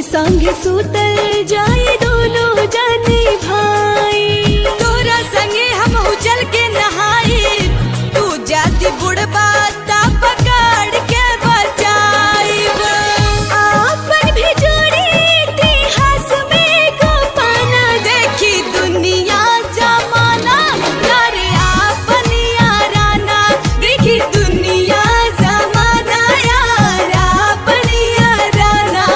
संगे सुतल जाए दोनों जाने भाई। तोरा संगे हम उजल के नहाई, तू जाती बुढ़बा ता पकड़ के बचाईब। आपन भी जोड़ी इतिहास में को पाना, देखी दुनिया जमाना करे आपन याराना। देखी दुनिया जमाना यार आपन याराना।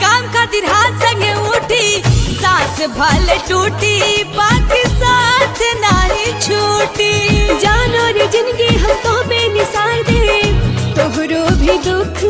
काम खातिर हाथ संगे उठी, सांस भले टूटी बाकी साथ नहीं छूटी। जानो रे जिंदगी हम तो बेनिसार दे, तोहरो भी दुख